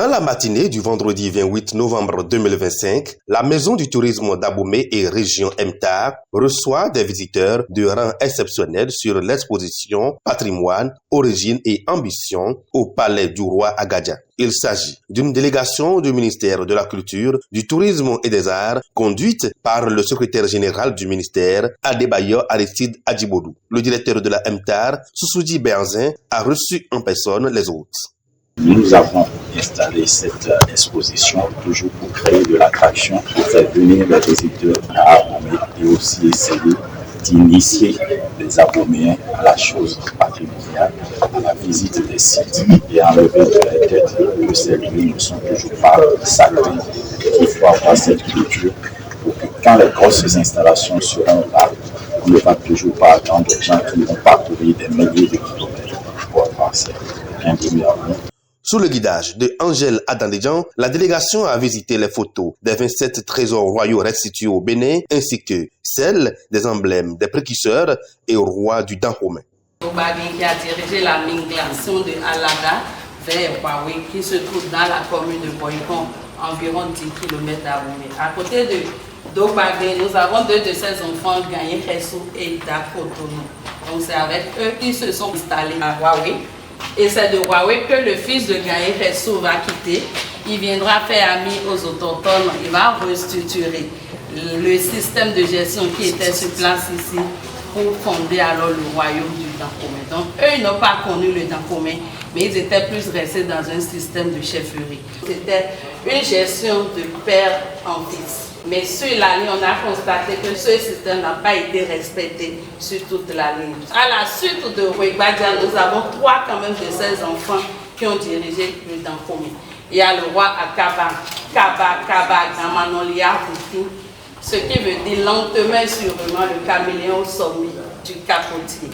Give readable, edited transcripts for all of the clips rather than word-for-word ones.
Dans la matinée du vendredi 28 novembre 2025, la Maison du tourisme d'Abomey et région MTAR reçoit des visiteurs de rang exceptionnel sur l'exposition Patrimoine, Origine et Ambition au Palais du Roi Agadja. Il s'agit d'une délégation du ministère de la Culture, du Tourisme et des Arts conduite par le secrétaire général du ministère, Adebayor Aristide Adjibodou. Le directeur de la MTAR, Sousoudi Berzin, a reçu en personne les hôtes. Nous avons installé cette exposition toujours pour créer de l'attraction, pour faire venir les visiteurs à Abomey et aussi essayer d'initier les Aboméens à la chose patrimoniale, à la visite des sites et enlever de la tête que ces lieux ne sont toujours pas sacrés. Il faut avoir cette culture pour que quand les grosses installations seront là, on ne va toujours pas attendre des gens qui vont parcourir des milliers de kilomètres pour avoir ces bienvenus à nous. Sous le guidage de Angèle Adandéjan, la délégation a visité les photos des 27 trésors royaux restitués au Bénin, ainsi que celles des emblèmes des précurseurs et rois du Dahomey. Qui a dirigé la migration de Alaga vers Huawei, qui se trouve dans la commune de Boycon, environ 10 km d'Abomey. À côté de Dobagé, nous avons deux de ses enfants, Gagné Ressou et Dakotono. Donc c'est avec eux qu'ils se sont installés à Huawei. Et c'est de Huawei que le fils de Gagné Ressou va quitter. Il viendra faire ami aux autochtones. Il va restructurer le système de gestion qui était sur place ici pour fonder alors le royaume du Dahomey. Donc eux, ils n'ont pas connu le Dahomey, mais ils étaient plus restés dans un système de chefferie. C'était une gestion de père en fils. Mais sur la ligne, on a constaté que ce système n'a pas été respecté sur toute la ligne. À la suite de Rouegbadja, nous avons trois quand même de ces enfants qui ont dirigé le Dahomey. Il y a le roi Akaba, Kaba, Gamanolia, Hutu, ce qui veut dire lentement et sûrement le caméléon sommet du capotier.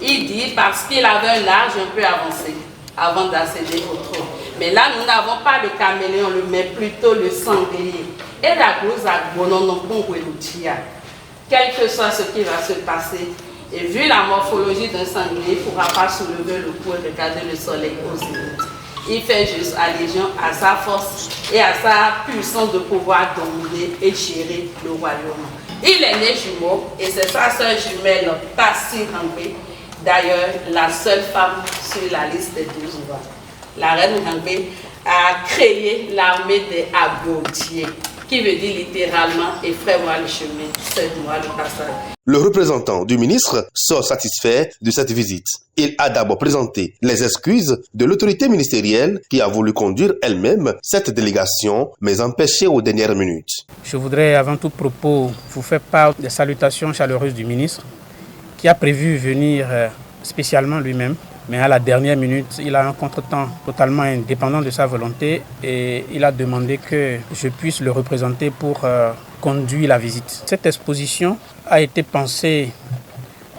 Il dit parce qu'il avait un âge un peu avancé avant d'accéder au trône. Mais là, nous n'avons pas le caméléon, mais plutôt le sanglier. Et la cause à quel que soit ce qui va se passer, et vu la morphologie d'un sanglier, il ne pourra pas soulever le cou et regarder le soleil au zénith. Il fait juste allusion à sa force et à sa puissance de pouvoir dominer et gérer le royaume. Il est né jumeau et c'est sa sœur jumelle Tassi Rangbe, d'ailleurs la seule femme sur la liste des 12 rois. La reine Rangbe a créé l'armée des Agodiers, qui veut dire littéralement « effraie-moi le chemin, cède-moi le passage ». Le représentant du ministre sort satisfait de cette visite. Il a d'abord présenté les excuses de l'autorité ministérielle qui a voulu conduire elle-même cette délégation, mais empêchée aux dernières minutes. Je voudrais avant tout propos vous faire part des salutations chaleureuses du ministre qui a prévu venir spécialement lui-même. Mais à la dernière minute, il a un contretemps totalement indépendant de sa volonté et il a demandé que je puisse le représenter pour conduire la visite. Cette exposition a été pensée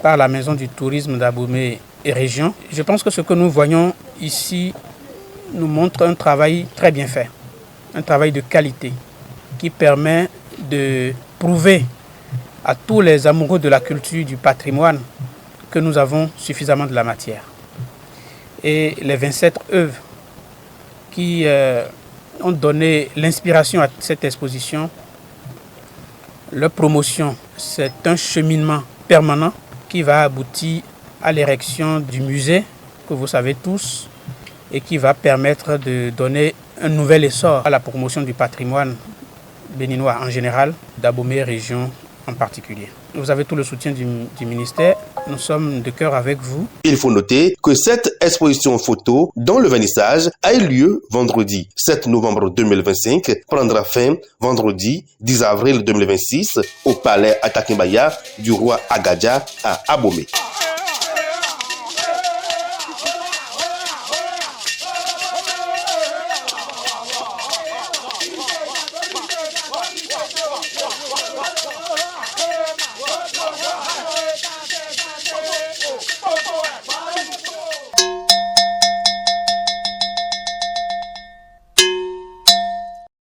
par la Maison du tourisme d'Abomey et région. Je pense que ce que nous voyons ici nous montre un travail très bien fait, un travail de qualité qui permet de prouver à tous les amoureux de la culture, du patrimoine, que nous avons suffisamment de la matière. Et les 27 œuvres qui ont donné l'inspiration à cette exposition, leur promotion, c'est un cheminement permanent qui va aboutir à l'érection du musée, que vous savez tous, et qui va permettre de donner un nouvel essor à la promotion du patrimoine béninois en général, d'Abomey région en particulier. Vous avez tout le soutien du ministère. Nous sommes de cœur avec vous. Il faut noter que cette exposition photo, dont le vernissage a eu lieu vendredi 7 novembre 2025, prendra fin vendredi 10 avril 2026 au palais Atakimbaya du roi Agadja à Abomey.